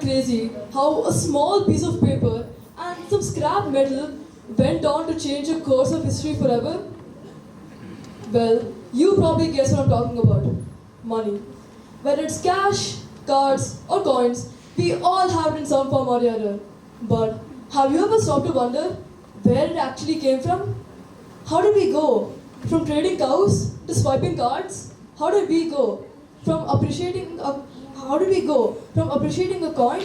crazy how a small piece of paper and some scrap metal went on to change the course of history forever? Well, you probably guess what I'm talking about. Money. Whether it's cash, cards, or coins, we all have it in some form or the other. But have you ever stopped to wonder where it actually came from? How did we go from trading cows to swiping cards? How did we go from appreciating a coin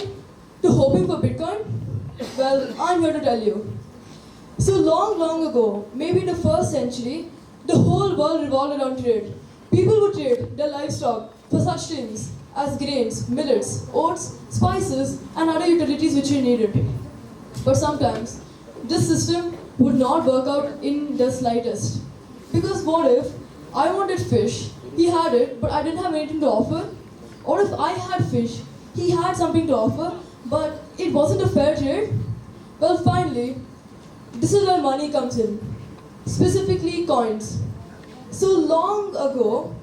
to hoping for Bitcoin? Well, I'm here to tell you. So long ago, maybe in the first century, the whole world revolved around trade. People would trade their livestock for such things as grains, millets, oats, spices, and other utilities which we needed. But sometimes, this system would not work out in the slightest. Because what if I wanted fish, he had it, but I didn't have anything to offer? Or if I had fish, he had something to offer, but it wasn't a fair trade? Well, finally, this is where money comes in, specifically coins. So long ago,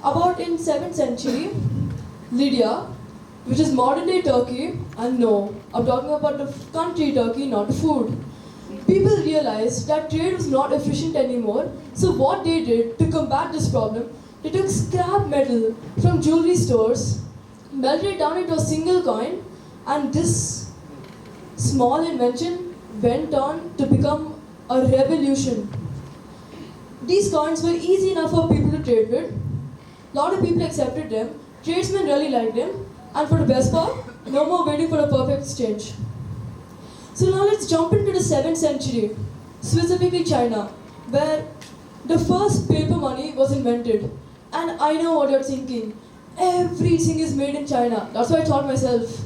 about in 7th century, Lydia, which is modern day Turkey, and no, I'm talking about the country Turkey, not the food. People realized that trade was not efficient anymore, so what they did to combat this problem, they took scrap metal from jewelry stores, melted it down into a single coin, and this small invention went on to become a revolution. These coins were easy enough for people to trade with. A lot of people accepted them, tradesmen really liked them, and for the best part, no more waiting for a perfect exchange. So now let's jump into the 7th century, specifically China, where the first paper money was invented. And I know what you're thinking. Everything is made in China. That's what I thought myself.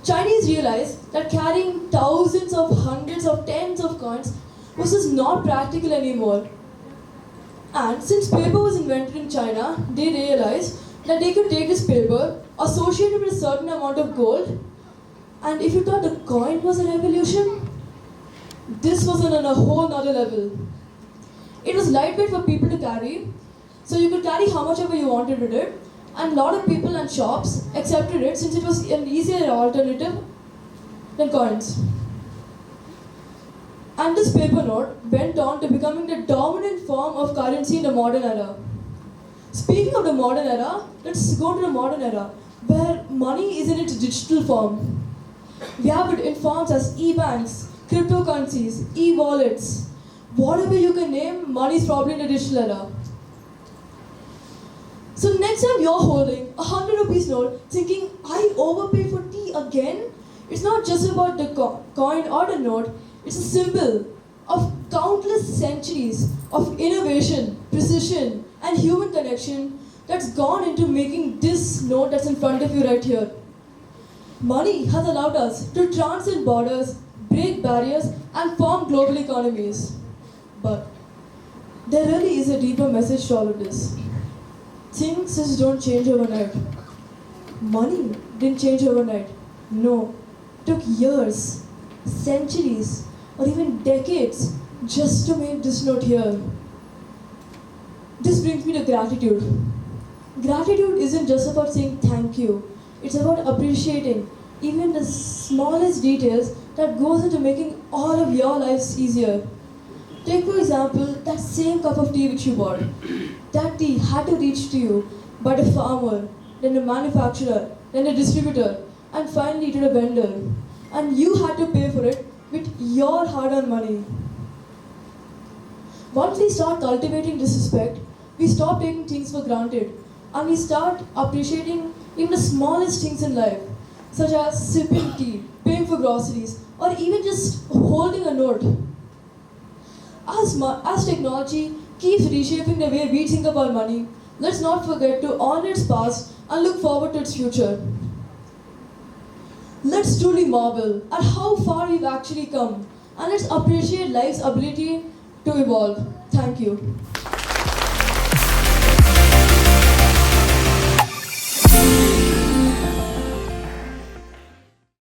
Chinese realized that carrying thousands of hundreds of tens of coins was just not practical anymore. And since paper was invented in China, they realized that they could take this paper, associate it with a certain amount of gold, and if you thought the coin was a revolution, this was on a whole nother level. It was lightweight for people to carry, so you could carry how much ever you wanted with it, and a lot of people and shops accepted it since it was an easier alternative than coins. And this paper note went on to becoming the dominant form of currency in the modern era. Speaking of the modern era, let's go to the modern era, where money is in its digital form. We have it in forms as e-banks, cryptocurrencies, e-wallets. Whatever you can name, money is probably in the digital era. So next time you're holding a 100 rupees note thinking, I overpaid for tea again, it's not just about the coin or the note, it's a symbol of countless centuries of innovation, precision, and human connection that's gone into making this note that's in front of you right here. Money has allowed us to transcend borders, break barriers, and form global economies. But there really is a deeper message to all of this. Things just don't change overnight. Money didn't change overnight. No, it took years, centuries, or even decades just to make this note here. This brings me to gratitude. Gratitude isn't just about saying thank you. It's about appreciating even the smallest details that goes into making all of your lives easier. Take for example that same cup of tea which you bought. That tea had to reach to you by the farmer, then the manufacturer, then the distributor, and finally to the vendor. And you had to pay for it with your hard-earned money. Once we start cultivating this respect, we stop taking things for granted and we start appreciating even the smallest things in life, such as sipping tea, paying for groceries, or even just holding a note. As technology keeps reshaping the way we think about money, let's not forget to honor its past and look forward to its future. Let's truly marvel at how far we've actually come, and let's appreciate life's ability to evolve. Thank you.